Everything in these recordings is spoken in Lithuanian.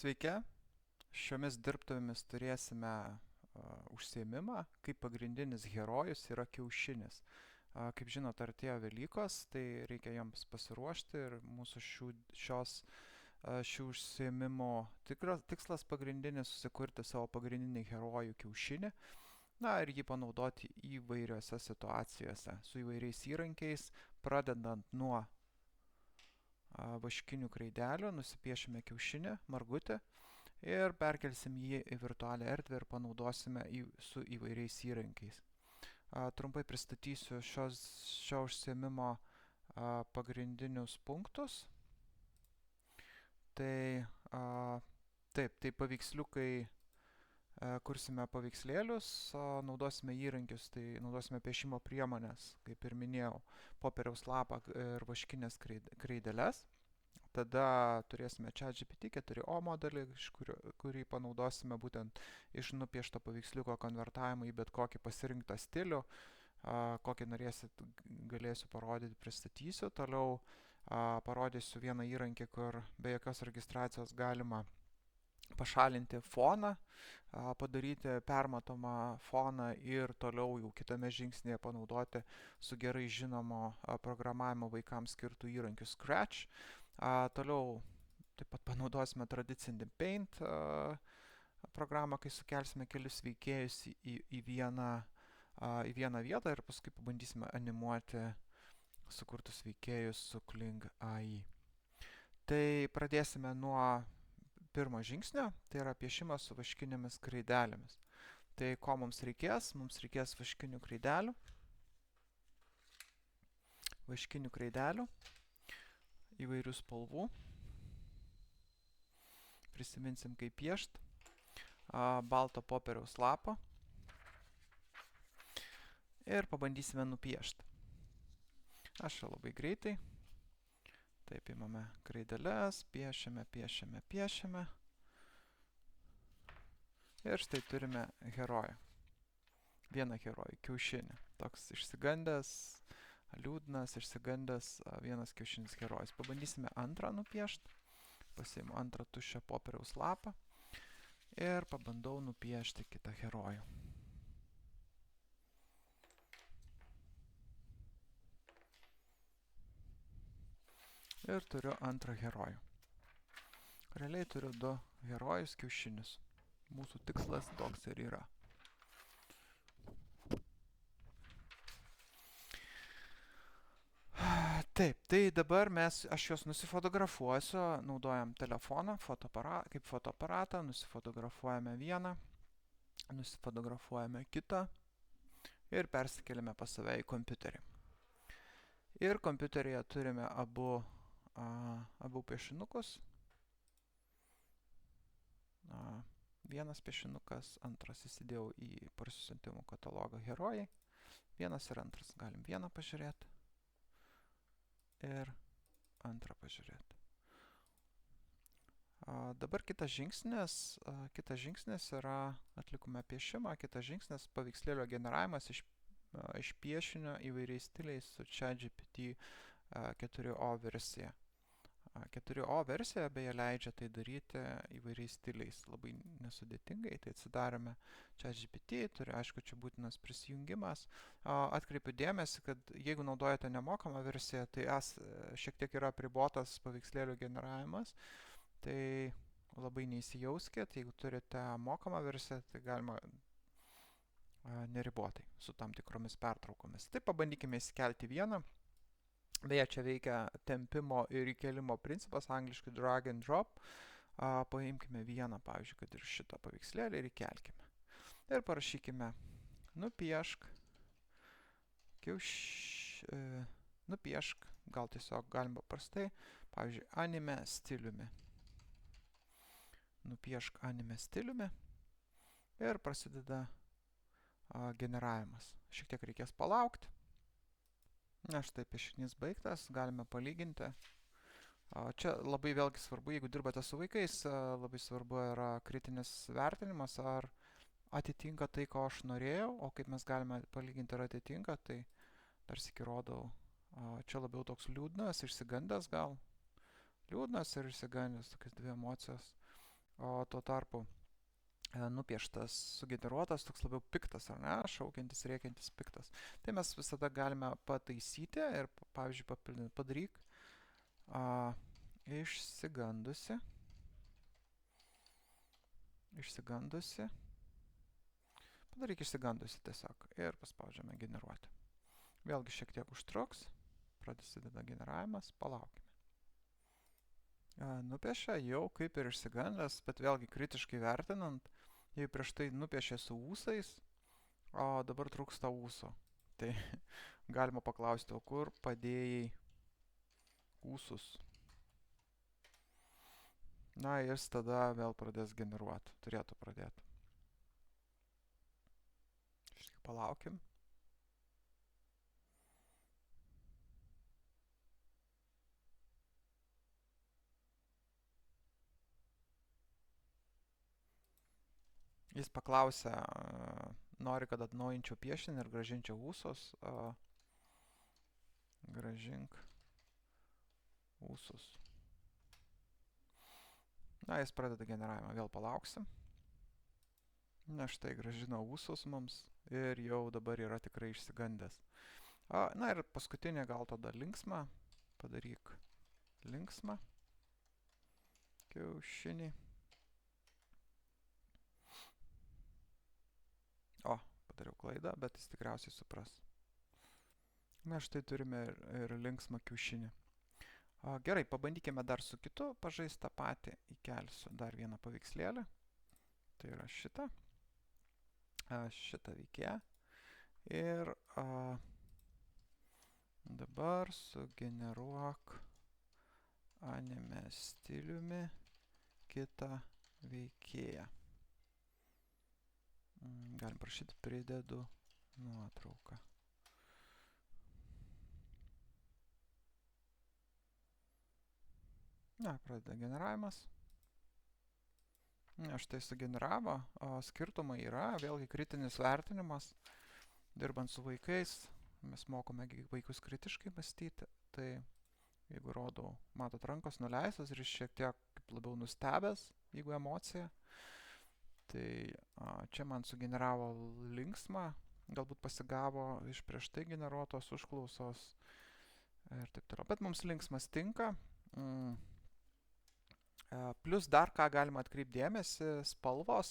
Sveiki, šiomis dirbtuvėmis turėsime užsiėmimą, kaip pagrindinis herojus yra kiaušinis. Kaip žinot, artėja Velykos, tai reikia jiems pasiruošti ir mūsų šių užsiėmimo tikslas pagrindinis susikurti savo pagrindinį herojų kiaušinį. Na ir jį panaudoti įvairiose situacijose, su įvairiais įrankiais, pradedant nuo vaškinių kreidelių, nusipiešime kiaušinį, margutį ir perkelsim jį į virtualią erdvę ir panaudosime su įvairiais įrankiais. Trumpai pristatysiu šio užsiėmimo pagrindinius punktus. Tai paveiksliukai, kursime paveikslėlius, naudosime įrankius, tai naudosime piešimo priemonės, kaip ir minėjau, popieriaus lapą ir vaškinės kreideles. Tada turėsime ChatGPT 4o modelį, kurį panaudosime būtent iš nupiešto paveiksliuko konvertavimą į bet kokį pasirinktą stilių, kokį norėsit, galėsiu parodyti, pristatysiu. Toliau parodysiu vieną įrankį, kur be jokios registracijos galima pašalinti foną, padaryti permatomą foną ir toliau jau kitame žingsnėje panaudoti su gerai žinomo programavimo vaikams skirtų įrankių Scratch. Toliau taip pat panaudosime tradicinį Paint programą, kai sukelsime kelius veikėjus į vieną vietą ir paskui pabandysime animuoti sukurtus veikėjus su Kling AI. Tai pradėsime nuo pirmo žingsnio, tai yra piešimas su vaškinėmis kreidelėmis. Tai ko mums reikės? Mums reikės vaškinių kreidelių, įvairių spalvų. Prisiminsim, kaip piešt. Balto popieriaus lapo. Ir pabandysime nupiešti. Aš labai greitai. Taip, imame kreideles, piešiame. Ir štai turime herojų. Vieną herojų, kiaušinį. Toks išsigandęs, liūdnas, vienas kiaušinis herojus. Pabandysime antrą nupiešti. Pasiimu antrą tuščią popieriaus lapą ir pabandau nupiešti kitą herojų. Ir turiu antrą herojų. Realiai turiu du herojus kiaušinius. Mūsų tikslas toks ir yra. Taip, tai dabar aš juos nusifotografuosiu, naudojam telefoną kaip fotoaparatą, nusifotografuojame vieną, nusifotografuojame kitą ir persikeliame pas save į kompiuterį. Ir kompiuteryje turime abu piešinukus. Vienas piešinukas, antras įsidėjau į parsisiuntimų katalogą herojai. Vienas ir antras, galim vieną pažiūrėti ir antrą pažiūrėti. Dabar kitas žingsnis yra, atlikome piešimą, kitas žingsnis paveikslėlio generavimas iš piešinio įvairiais stiliais su ChatGPT 4o versija. 4o versija beje leidžia tai daryti įvairiais stiliais, labai nesudėtingai. Tai atsidarome ChatGPT, aišku, čia būtinas prisijungimas. Atkreipiu dėmesį, kad jeigu naudojate nemokamą versiją, tai šiek tiek yra apribotas paveikslėlių generavimas. Tai labai neįsijauskit, jeigu turite mokamą versiją, tai galima neribotai, su tam tikromis pertraukomis. Tai pabandykime įsikelti vieną. Beje, čia veikia tempimo ir įkelimo principas, angliškai drag and drop. Paimkime vieną, pavyzdžiui, kad ir šitą paveikslėlį ir įkelkime. Ir parašykime nupiešk, gal tiesiog galima paprastai, pavyzdžiui, anime stiliumi. Nupiešk anime stiliumi ir prasideda generavimas. Šiek tiek reikės palaukti. Na štai piešinys baigtas, galime palyginti. Čia labai vėlgi svarbu, jeigu dirbate su vaikais, labai svarbu yra kritinis vertinimas, ar atitinka tai, ko aš norėjau, o kaip mes galime palyginti, ar atitinka, tai dar sykį rodau. Čia labiau toks liūdnas, išsigandęs gal. Liūdnas ir išsigandęs, tokias dvi emocijos. o tuo tarpu nupieštas, sugeneruotas toks labiau piktas, ar ne, šaukiantis, rėkiantis piktas. Tai mes visada galime pataisyti ir, pavyzdžiui, papildyti, padaryk išsigandusi, padaryk išsigandusi tiesiog ir paspaudžiame generuoti. Vėlgi šiek tiek užtruks, prasideda generavimas, palaukime. Nupiešia jau kaip ir išsigandęs, bet vėlgi kritiškai vertinant, jei prieš tai nupiešė su ūsais, o dabar trūksta ūso. Tai galima paklausti, o kur padėjai ūsus? Na, jis tada vėl pradės generuoti, turėtų pradėti. Palaukim. Jis paklausė, nori, kad atnaujinčiau piešinį ir grąžinčiau ūsus. Grąžink ūsus. Na, jis pradeda generavimą. Vėl palauksim. Na, štai grąžino ūsus mums ir jau dabar yra tikrai išsigandęs. Na ir paskutinė gal tada linksmą. Padaryk linksmą. Kiaušinį. O, padariau klaidą, bet jis tikriausiai supras. Na, štai turime ir linksmą kiaušinį. Gerai, pabandykime dar su kitu pažaisti tą patį. Įkelsiu dar vieną paveikslėlį. Tai yra šitą. Šitą veikėją. Ir dabar sugeneruok anime stiliumi kitą veikėją. Galim prašyti, pridedu nuotrauką. Na, pradeda generavimas. Štai sugeneravo, o skirtumai yra, vėlgi kritinis vertinimas. Dirbant su vaikais, mes mokome vaikus kritiškai mąstyti. Tai jeigu rodau, matot, rankos nuleistos ir jis šiek tiek labiau nustebęs, jeigu emocija. Tai čia man sugeneravo linksmą, galbūt pasigavo iš prieš tai generuotos užklausos ir taip toliau. Bet mums linksmas tinka. Plus dar ką galima atkreipti dėmesį, spalvos.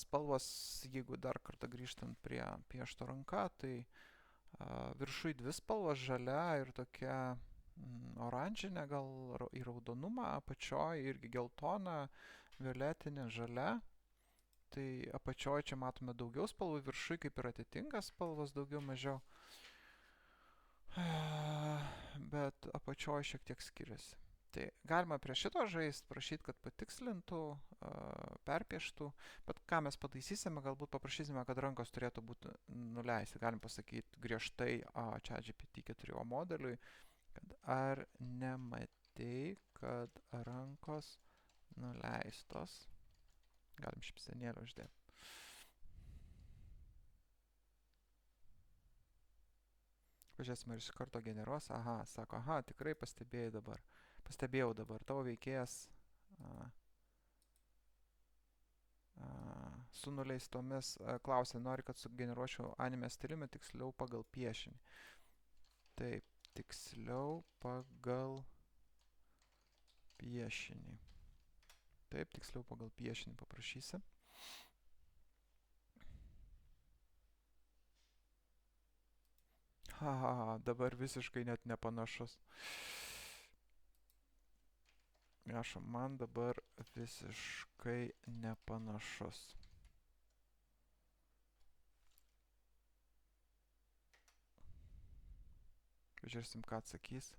Spalvos, jeigu dar kartą grįžtant prie piešto ranka, tai viršui dvi spalvos, žalia ir tokia oranžinė, gal į raudonumą, apačioj irgi geltona, violetinė, žalia. Tai apačioj čia matome daugiau spalvų, viršui kaip ir atitinka spalvos daugiau mažiau. Bet apačioj šiek tiek skiriasi. Tai galima prie šito žaisti, prašyti, kad patikslintų, perpieštų, bet ką mes pataisysime, galbūt paprašysime, kad rankos turėtų būti nuleisti. Galim pasakyti griežtai ChatGPT 4o modeliui, kad ar nematei, kad rankos nuleistos. Galim šypsenėlę uždėti. Pažiūrėsime, ar iš karto generuos. Sako, tikrai pastebėjau dabar, tavo veikėjas su nuleistomis klausė, nori, kad sugeneruočiau anime stiliumi, tiksliau pagal piešinį. Taip, tiksliau pagal piešinį. Taip, tiksliau pagal piešinį paprašysi. Dabar visiškai net nepanašus. Rašom, man dabar visiškai nepanašus. Žiūrėsim, ką atsakys.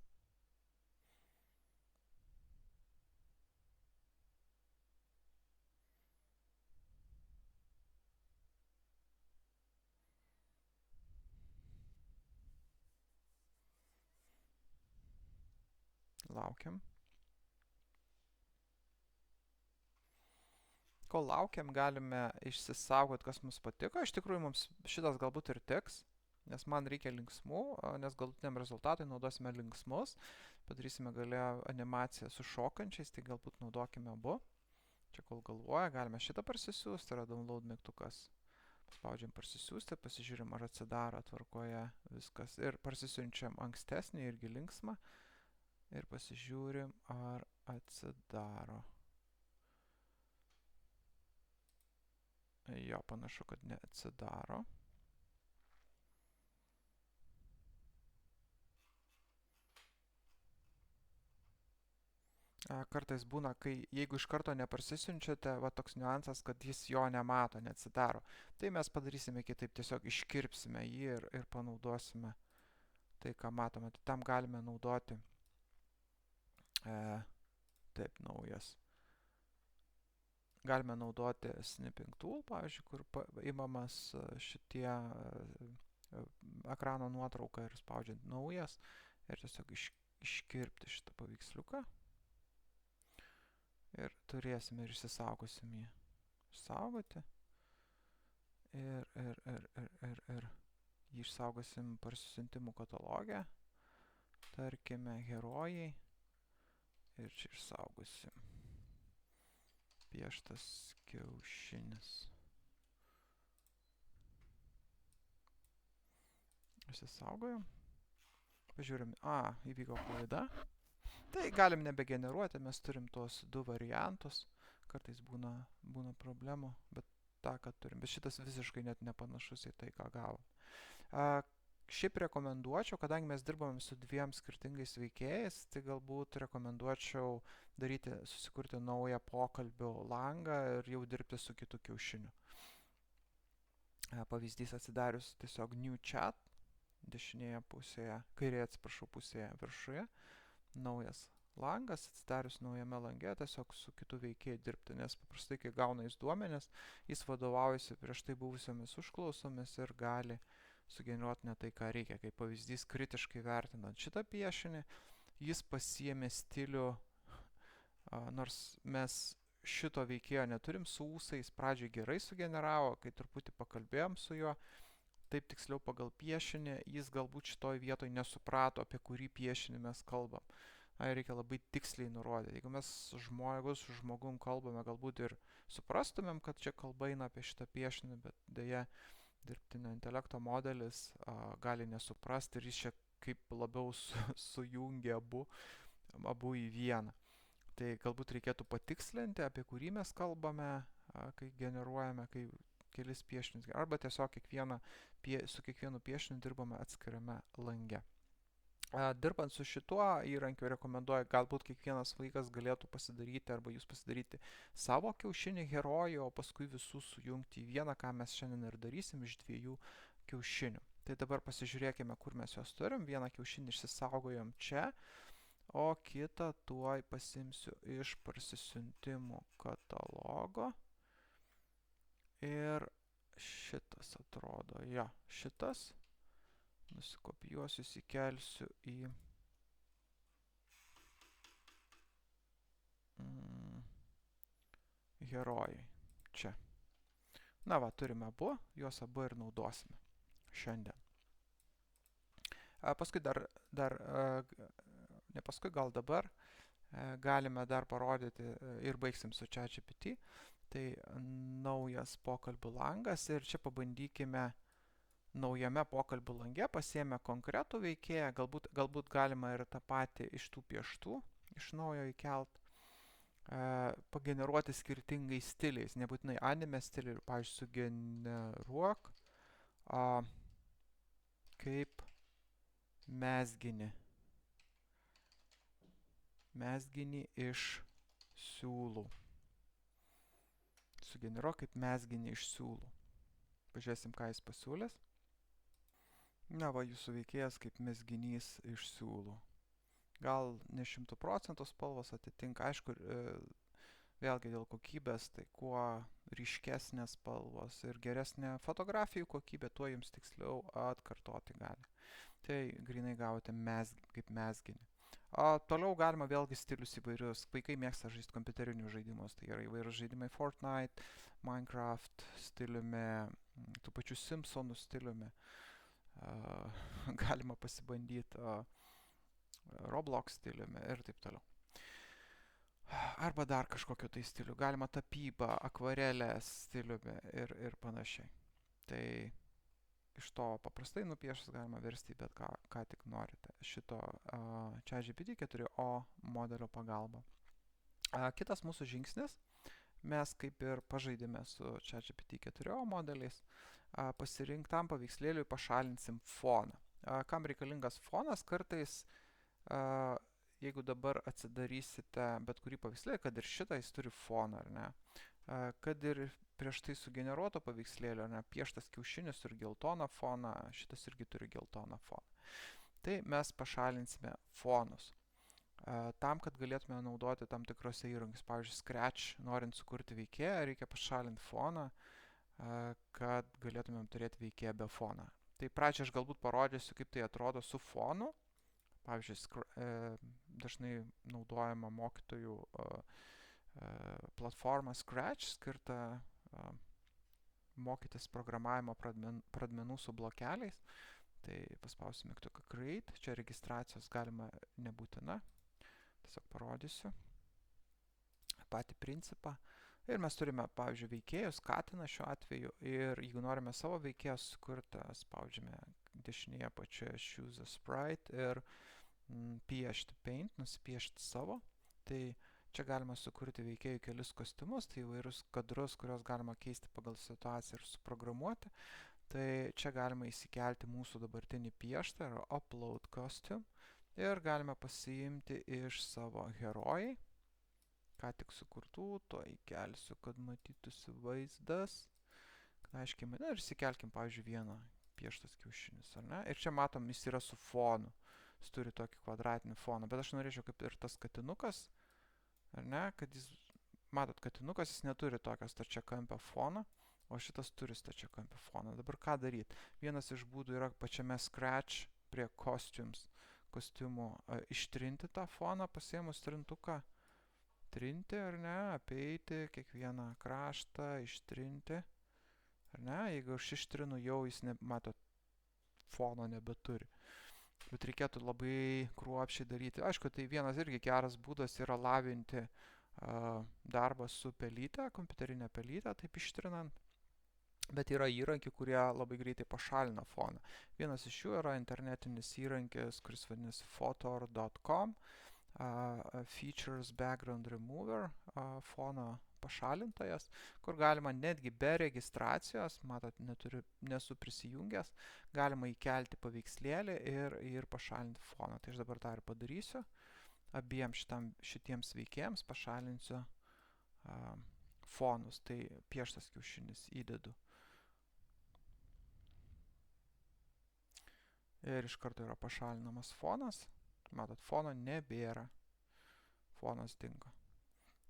Laukiam. Kol laukiam, galime išsisaugoti, kas mums patiko. Iš tikrųjų, mums šitas galbūt ir tiks, nes man reikia linksmų, nes galutiniam rezultatui naudosime linksmus. Padarysime gale animaciją su šokančiais, tai galbūt naudokime abu. Čia kol galvoja, galime šitą parsisiųsti, yra download mygtukas. Spaudžiam parsisiųsti, pasižiūrim, ar atsidaro tvarkoje viskas. Ir parsisiunčiam ankstesnį, irgi linksmą. Ir pasižiūrim, ar atsidaro. Jo, panašu, kad neatsidaro. Kartais būna, jeigu iš karto neparsisiunčiate, va toks niuansas, kad jis jo nemato, neatsidaro. Tai mes padarysime kitaip, tiesiog iškirpsime jį ir panaudosime tai, ką matome. Tai tam galime naudoti taip, naujas. Galime naudoti snipping tool, pavyzdžiui, kur imamas šitie ekrano nuotrauką ir spaudžiant naujas ir tiesiog iškirpti šitą paveiksliuką. Ir turėsime ir išsisaugosim jį. Išsaugoti. Ir jį išsaugosim parsisiuntimų katalogę. Tarkime, herojai. Ir čia išsaugosim. Pieštas kiaušinis. Išsisaugojom. Pažiūrim, įvyko klaida. Tai galim nebegeneruoti, mes turim tuos du variantus. Kartais būna problemų, bet tą, ką turim. Bet šitas visiškai net nepanašus į tai, ką gavom. Šiaip rekomenduočiau, kadangi mes dirbame su dviem skirtingais veikėjais, tai galbūt rekomenduočiau susikurti naują pokalbių langą ir jau dirbti su kitu kiaušiniu. Pavyzdys atsidarius tiesiog New Chat, dešinėje pusėje, kairėje pusėje viršuje. Naujas langas, atsidarius naujame lange, tiesiog su kitu veikėju dirbti, nes paprastai, kai gauna jis duomenis, jis vadovaujasi prieš tai buvusiomis užklausomis ir gali sugeneruoti ne tai, ką reikia. Kaip pavyzdys, kritiškai vertinant šitą piešinį, jis pasiėmė stilių, nors mes šito veikėjo neturim su ūsais, pradžiai gerai sugeneravo, kai truputį pakalbėjom su juo, taip tiksliau pagal piešinį, jis galbūt šitoj vietoj nesuprato, apie kurį piešinį mes kalbam. Reikia labai tiksliai nurodyti. Jeigu mes su žmogum kalbame, galbūt ir suprastumėm, kad čia kalba eina apie šitą piešinį, bet dėja dirbtinio intelekto modelis gali nesuprasti ir jis čia kaip labiau sujungia abu į vieną. Tai galbūt reikėtų patikslinti, apie kurį mes kalbame, kai generuojame, kai kelis piešinius, arba tiesiog su kiekvienu piešiniu dirbame atskirame lange. Dirbant su šituo įrankiu rekomenduoju, galbūt kiekvienas vaikas galėtų pasidaryti arba jūs pasidaryti savo kiaušinį herojų, o paskui visus sujungti į vieną, ką mes šiandien ir darysim iš dviejų kiaušinių. Tai dabar pasižiūrėkime, kur mes juos turim. Vieną kiaušinį išsisaugojom čia, o kitą tuoj pasimsiu iš parsisiuntimų katalogo. Ir šitas atrodo, šitas. Nusikopijuosiu, įsikelsiu į herojai. Čia. Na va, turime abu, juos abu ir naudosime šiandien. Paskui ne paskui, gal dabar, galime dar parodyti ir baigsim su ChatGPT. Tai naujas pokalbių langas ir čia pabandykime naujame pokalbių lange pasiėmę konkretų veikėją, galbūt galima ir tą patį iš tų pieštų iš naujo įkelt, pageneruoti skirtingais stiliais, nebūtinai anime stiliai, pavyzdžiui, sugeneruok kaip mezginį iš siūlų. Sugeneruok kaip mezginį iš siūlų. Pažiūrėsim, ką jis pasiūlės. Na va, jūsų veikėjas kaip mezginys iš siūlų. Gal ne 100% spalvos atitinka, aišku, vėlgi dėl kokybės, tai kuo ryškesnės spalvos ir geresnė fotografijų kokybė, tuo jums tiksliau atkartoti gali. Tai grinai gavote kaip mezginį. Toliau galima vėlgi stilius įvairius. Vaikai mėgsta žaisti kompiuterinius žaidimus, tai yra įvairūs žaidimai Fortnite, Minecraft stiliumi, tų pačių Simpsonų stiliumi. Galima pasibandyti Roblox stiliumi ir taip toliau. arba dar kažkokio tai stilių. Galima tapybą, akvarelės stiliumi ir panašiai. Tai iš to paprastai nupiešus galima versti bet ką tik norite šito ChatGPT 4o modelio pagalba. Kitas mūsų žingsnis, mes kaip ir pažaidėme su ChatGPT 4o modeliais, pasirinktam paveikslėliui pašalinsim foną. Kam reikalingas fonas? Kartais, jeigu dabar atsidarysite bet kurį paveikslėlį, kad ir šitą jis turi foną, ar ne? Kad ir prieš tai sugeneruoto paveikslėlio, ar ne, pieštas kiaušinis turi geltoną foną, šitas irgi turi geltoną foną. Tai mes pašalinsime fonus. Tam, kad galėtume naudoti tam tikrose įrankius, pavyzdžiui, Scratch, norint sukurti veikėją, reikia pašalinti foną, kad galėtumėm turėti veikėją be foną. Tai pradžiai aš galbūt parodysiu, kaip tai atrodo su fonu. Pavyzdžiui, dažnai naudojama mokytojų platforma Scratch, skirta mokytis programavimo pradmenų su blokeliais. Tai paspausime mygtuką Create, čia registracijos galima nebūtina. Tiesiog parodysiu patį principą. Ir mes turime, pavyzdžiui, veikėjus, katiną šiuo atveju. Ir jeigu norime savo veikėją sukurti, spaudžiame dešinėje apačioje Choose a Sprite ir piešti Paint, nusipiešti savo. Tai čia galima sukurti veikėjų kelis kostiumus, tai įvairius kadrus, kuriuos galima keisti pagal situaciją ir suprogramuoti. Tai čia galima įsikelti mūsų dabartinį pieštą, yra Upload Costume. Ir galime pasiimti iš savo herojai, ką tik sukurtų, to įkelsiu, kad matytųsi vaizdas. Aiškiai, ir įsikelkim, pavyzdžiui, vieną pieštas kiaušinis, ar ne? Ir čia matom, jis yra su fonu. Jis turi tokį kvadratinį foną, bet aš norėčiau kaip ir tas katinukas, ar ne, kad jis, matot, katinukas, jis neturi tokio stačiakampio fono, o šitas turi stačiakampio foną. Dabar ką daryti? Vienas iš būdų yra pačiame Scratch prie Costumes kostiumų ištrinti tą foną, pasiėmus trintuką, trinti, ar ne, apeiti kiekvieną kraštą, ištrinti, ar ne, jeigu aš ištrinu, jau jis, matot, fono nebeturi. Bet reikėtų labai kruopščiai daryti. Aišku, tai vienas irgi geras būdas yra lavinti darbą su pelyte, kompiuterinė pelytė, taip ištrinant. Bet yra įrankiai, kurie labai greitai pašalina foną. Vienas iš jų yra internetinis įrankis, kuris vadinasi Photor.com, Features Background Remover, fono pašalintojas, kur galima netgi be registracijos, matot, nesu prisijungęs, galima įkelti paveikslėlį ir pašalinti foną. Tai aš dabar tą ir padarysiu. Abiem šitiems veikėjams pašalinsiu fonus, tai pieštas kiaušinis įdedu. Ir iš karto yra pašalinamas fonas. Matot, fono nebėra. Fonas dingo.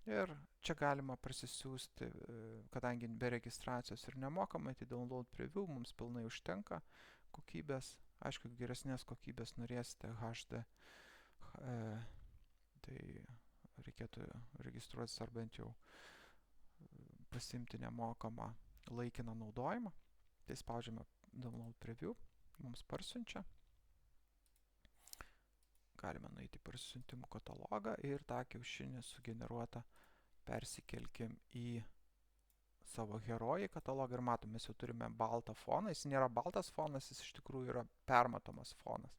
Ir čia galima prasisiųsti, kadangi be registracijos ir nemokamai, tai download preview mums pilnai užtenka kokybės. Aišku, geresnės kokybės norėsite HD, tai reikėtų registruotis ar bent jau pasimti nemokamą laikiną naudojimą. Tai spaudžiame download preview, mums parsiunčia. Galime nueiti į parsisiuntimų katalogą ir tą kiaušinį sugeneruotą persikelkim į savo herojį katalogą ir matom, mes jau turime baltą foną. Jis nėra baltas fonas, jis iš tikrųjų yra permatomas fonas.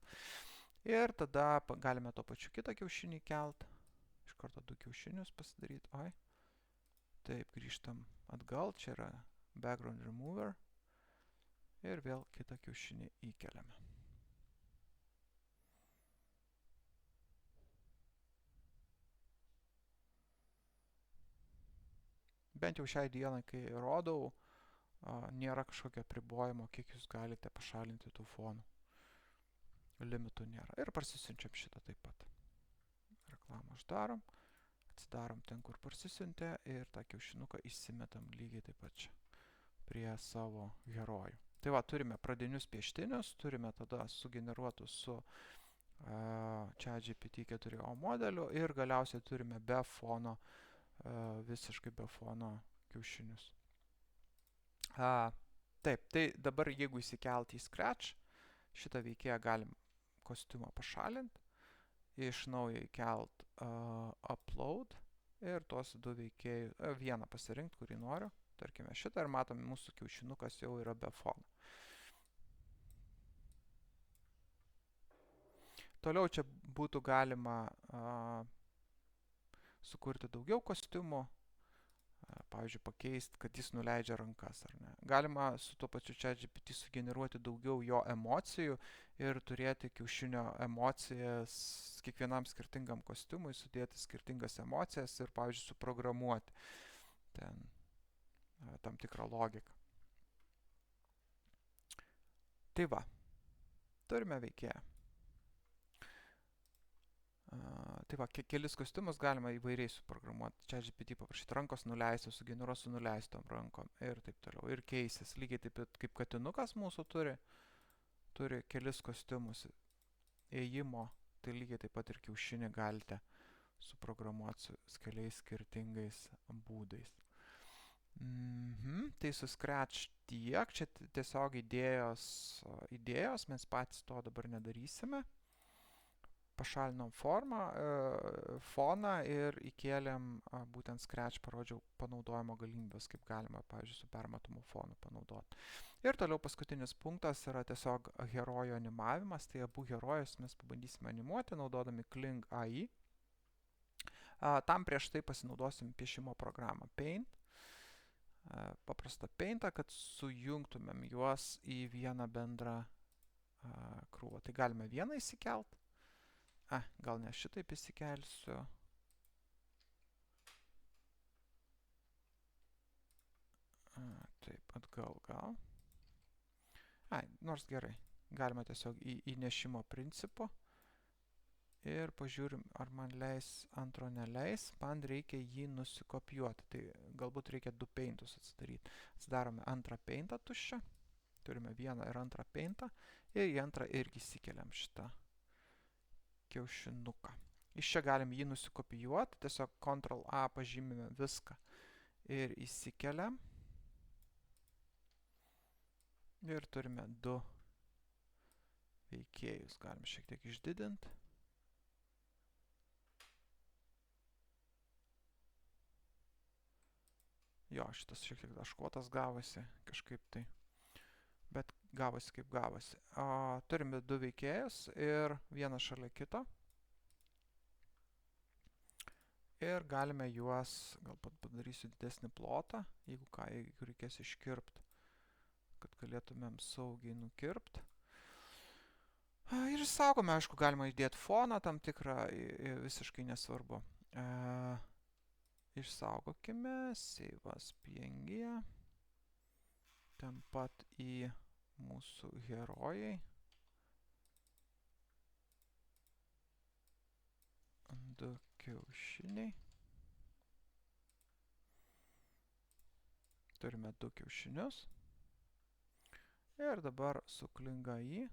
Ir tada galime to pačiu kitą kiaušinį kelt. Iš karto du kiaušinius pasidaryti. Oi. Taip, grįžtam atgal. Čia yra background remover. Ir vėl kitą kiaušinį įkeliame. Bent jau šiai dienai, kai rodau, nėra kažkokio apribojimo, kiek jūs galite pašalinti tų fonų. Limitų nėra. Ir parsisiunčiam šitą taip pat. Reklamą uždarom, atsidarom ten, kur parsisiuntė ir tą kiaušinuką įsimetam lygiai taip pat čia prie savo herojų. Tai va, turime pradinius pieštinius, turime tada sugeneruotus su ChatGPT 4o modeliu ir galiausiai turime be fono, visiškai be fono kiaušinius. Taip, tai dabar jeigu įsikelti į Scratch, šitą veikėją galim kostiumą pašalinti, iš naujo įkelt Upload ir tuos du veikėjus, vieną pasirinkti, kurį noriu, tarkime šitą, ir matome, mūsų kiaušinukas jau yra be fono. Toliau čia būtų galima sukurti daugiau kostiumų, pavyzdžiui, pakeisti, kad jis nuleidžia rankas, ar ne. Galima su tuo pačiu ChatGPT sugeneruoti daugiau jo emocijų ir turėti kiaušinio emocijas kiekvienam skirtingam kostiumui, sudėti skirtingas emocijas ir, pavyzdžiui, suprogramuoti ten tam tikrą logiką. Tai va, turime veikėją. Tai va, kelis kostiumus galima įvairiai suprogramuoti. ChatGPT paprašyti rankos nuleisti, sugeneruos su nuleistom rankom ir taip toliau. Ir keisis, lygiai taip kaip katinukas mūsų turi kelis kostiumus ėjimo, tai lygiai taip pat ir kiaušinį galite suprogramuoti su keliais skirtingais būdais. Tai su Scratch tiek, čia tiesiog idėjos, mes patys to dabar nedarysime. Pašalinom foną ir įkėlėm būtent Scratch, parodžiau panaudojimo galimybės, kaip galima, pavyzdžiui, su permatomu fonu panaudoti. Ir toliau paskutinis punktas yra tiesiog herojo animavimas, tai abu herojus mes pabandysime animuoti, naudodami Kling AI. Tam prieš tai pasinaudosim piešimo programą Paint, paprastą Paintą, kad sujungtumėm juos į vieną bendrą krūvą. Tai galime vieną įsikelt. Gal ne šitaip įsikelsiu. Taip, atgal gal. Nors gerai. Galima tiesiog įnešimo principu. Ir pažiūrim, ar man leis, antro neleis. Man reikia jį nusikopijuoti. Tai galbūt reikia du paintus atsidaryti. Atsidarome antrą paintą tuščią. Turime vieną ir antrą paintą. Ir į antrą irgi įsikeliam šitą kiaušinuką. Iš čia galim jį nusikopijuoti, tiesiog Ctrl+A pažymime viską ir įsikeliam. Ir turime du veikėjus, galim šiek tiek išdidinti. Jo, šitas šiek tiek taškuotas gavosi, kažkaip tai. Bet gavosi kaip gavosi. Turime du veikėjus ir vieną šalia kito. Ir galime juos, galbūt padarysiu didesnį plotą, jeigu reikės iškirpti, kad galėtumėm saugiai nukirpti. Ir išsaugome, aišku, galima įdėti foną tam tikrą, visiškai nesvarbu. Išsaugokime, Save PNG. Ten pat į mūsų herojai. Du kiaušiniai. Turime du kiaušinius. Ir dabar su Kling AI.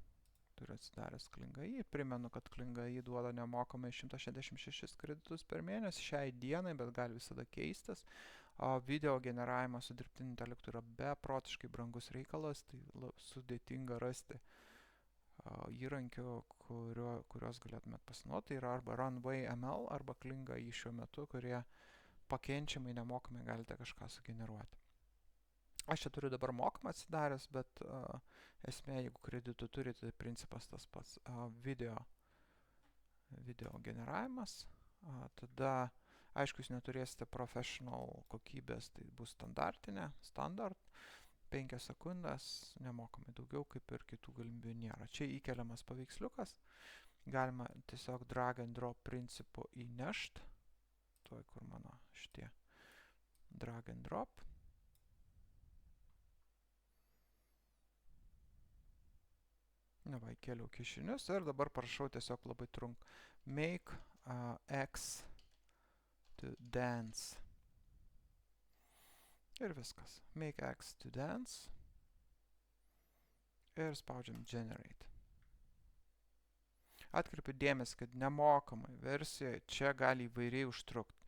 Turiu atsidaręs Kling AI. Primenu, kad Kling AI duoda nemokamai 166 kreditus per mėnesį šiai dienai, bet gali visada keistis. Video generavimas su dirbtiniu intelektu yra beprotiškai brangus reikalas, tai sudėtinga rasti įrankių, kurios galėtumėt pasinaudoti. Tai yra arba Runway ML, arba Kling AI šiuo metu, kurie pakenčiamai nemokamai galite kažką sugeneruoti. Aš čia turiu dabar mokamą atsidaręs, bet esmė, jeigu kreditų turite, tai principas tas pats. Video generavimas, tada aišku, jūs neturėsite professional kokybės, tai bus standartinė, standard, 5 sekundės, nemokamai daugiau, kaip ir kitų galimybių nėra. Čia įkeliamas paveiksliukas, galima tiesiog drag and drop principu įnešti, tuoj kur mano šitie drag and drop. Įkėliau kiaušinius ir dabar parašau tiesiog labai trump. Make X to dance. Ir viskas. Make X to dance. Ir spaudžiam Generate. Atkreipiu dėmesį, kad nemokamai versijoje čia gali įvairiai užtrukti.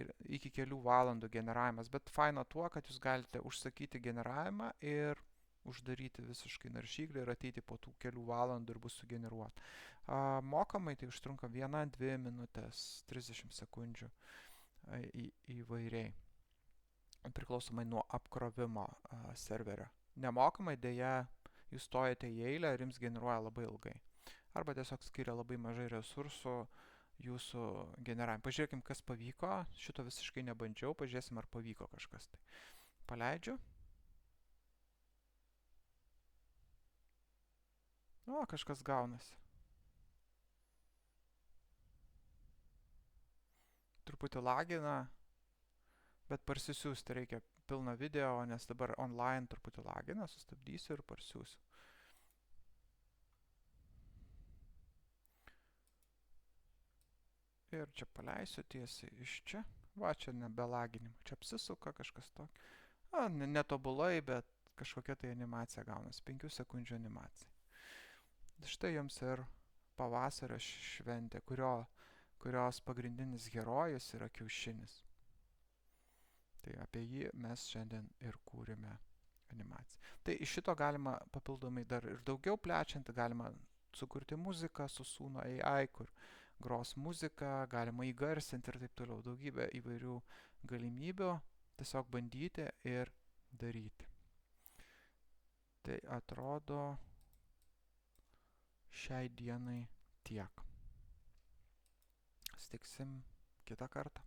Ir iki kelių valandų generavimas. Bet faina tuo, kad jūs galite užsakyti generavimą ir uždaryti visiškai naršyklę ir ateiti po tų kelių valandų ir bus sugeneruota. Mokamai tai užtrunka 1-2 minutės 30 sekundžių. įvairiai, priklausomai nuo apkrovimo serverio. Nemokamai dėja jūs stojate į eilę ir jums generuoja labai ilgai. Arba tiesiog skiria labai mažai resursų jūsų generavimui. Pažiūrėkim, kas pavyko. Šito visiškai nebandžiau. Pažiūrėsim, ar pavyko kažkas. Tai paleidžiu. O, kažkas gaunasi. Truputį lagina, bet parsisiųsti reikia pilną video, nes dabar online truputį lagina, sustabdysiu ir parsiųsiu. Ir čia paleisiu tiesiai iš čia. Va, čia nebelaginimo. Čia apsisuka kažkas tokio. Netobulai, bet kažkokia tai animacija gaunasi. 5 sekundžių animacija. Štai jums ir pavasario šventė, kurios pagrindinis herojus yra kiaušinis. Tai apie jį mes šiandien ir kūrėme animaciją. Tai iš šito galima papildomai dar ir daugiau plečiant, galima sukurti muziką su Suno AI, kur gros muziką, galima įgarsinti ir taip toliau. Daugybė įvairių galimybių, tiesiog bandyti ir daryti. Tai atrodo šiai dienai tiek. Sutiksim kitą kartą.